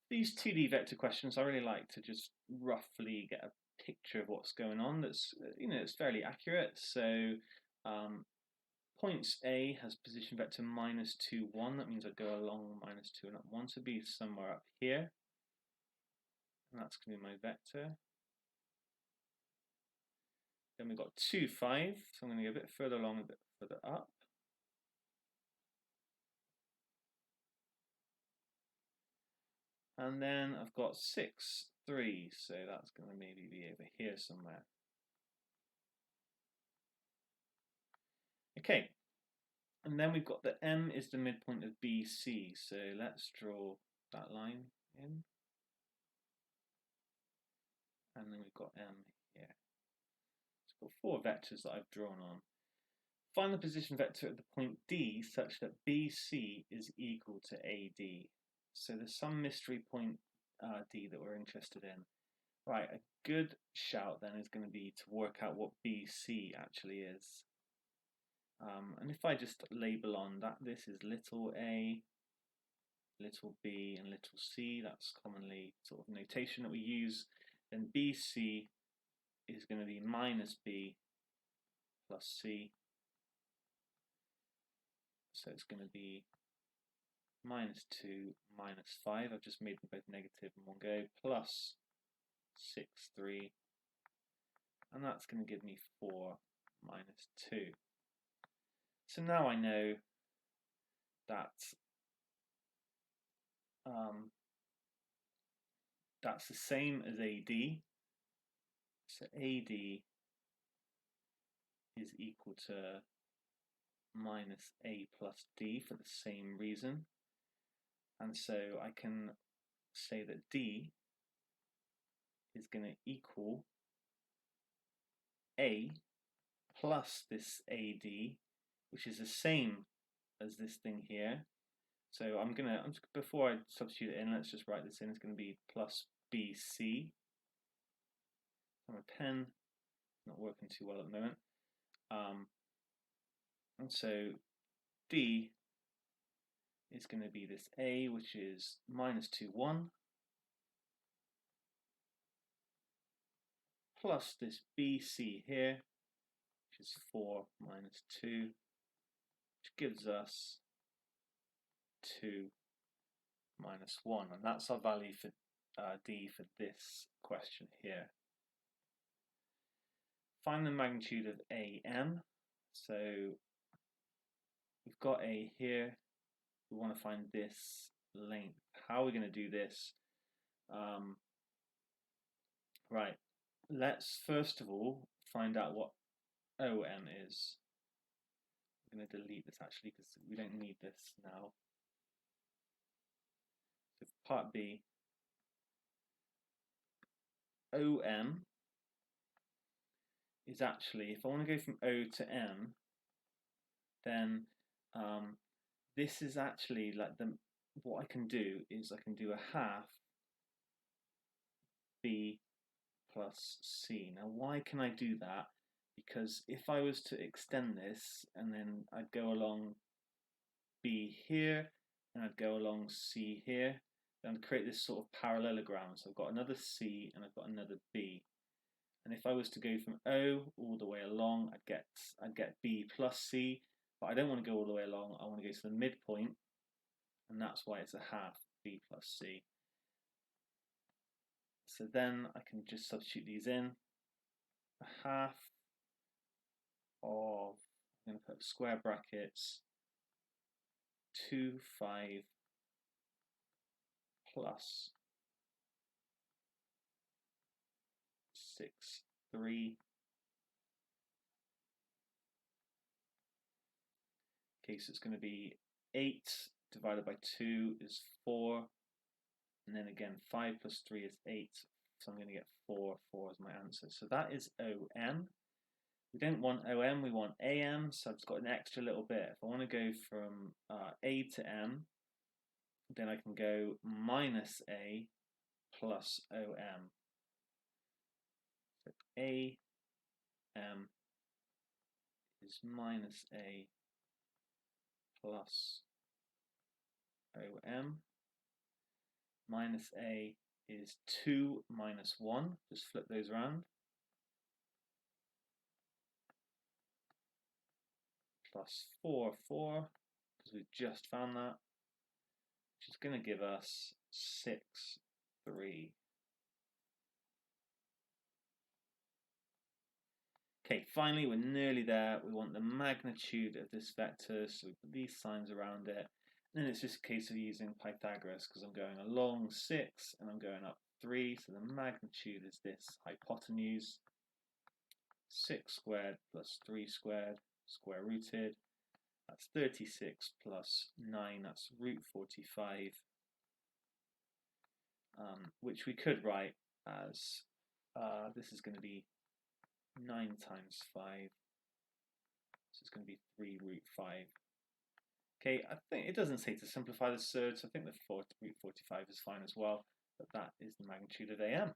These 2D vector questions, I really like to just roughly get a picture of what's going on. That's it's fairly accurate. So points A has position vector -2, 1. That means I go along -2 and up 1, so be somewhere up here, and that's going to be my vector. Then we've got 2, 5, so I'm going to go a bit further along, a bit further up. And then I've got 6, 3, so that's going to maybe be over here somewhere. Okay, and then we've got the M is the midpoint of BC, so let's draw that line in. And then we've got M here. So I've got 4 vectors that I've drawn on. Find the position vector at the point D such that BC is equal to AD. So there's some mystery point D that we're interested in. Right, a good shout then is going to be to work out what BC actually is. And if I just label on that, this is little a, little b, and little c, that's commonly sort of notation that we use, then BC is going to be minus b plus c. So it's going to be -2, -5. I've just made them both negative in one go, plus 6, 3. And that's going to give me 4 minus 2. So now I know that that's the same as AD. So AD is equal to minus A plus D for the same reason. And so I can say that D is going to equal A plus this AD, which is the same as this thing here. So before I substitute it in, let's just write this in. It's going to be plus BC. My pen not working too well at the moment. And so D is going to be this A, which is -2, 1, plus this BC here, which is 4 minus 2, which gives us 2 minus 1. And that's our value for D for this question here. Find the magnitude of AM. So we've got A here. We want to find this length. How are we going to do this? Right. Let's first of all find out what OM is. I'm going to delete this actually because we don't need this now. So part B, OM is actually, if I want to go from O to M, then this is actually like what I can do is I can do a half B plus C. Now why can I do that? Because if I was to extend this and then I'd go along B here and I'd go along C here, then I'd create this sort of parallelogram. So I've got another C and I've got another B. And if I was to go from O all the way along, I'd get B plus C, but I don't want to go all the way along. I want to go to the midpoint, and that's why it's a half B plus C. So then I can just substitute these in. A half of, I'm going to put square brackets, 2, 5 plus 6, 3. Okay, so it's going to be 8 divided by 2 is 4. And then again, 5 plus 3 is 8. So I'm going to get 4. 4 is my answer. So that is OM. We don't want OM, we want AM. So I've just got an extra little bit. If I want to go from A to M, then I can go minus A plus OM. So AM is minus A plus OM. minus a is 2 minus 1. Just flip those around. Plus 4, 4, because we've just found that, which is going to give us 6, 3. Okay, finally we're nearly there. We want the magnitude of this vector, so we put these signs around it. And then it's just a case of using Pythagoras, because I'm going along 6 and I'm going up 3, so the magnitude is this hypotenuse. 6 squared plus 3 squared, square rooted. That's 36 plus 9, that's root 45, which we could write as, this is going to be 9 times 5, so it's going to be 3 root 5. Okay, I think it doesn't say to simplify the third, so I think the root 45 is fine as well, but that is the magnitude of AM.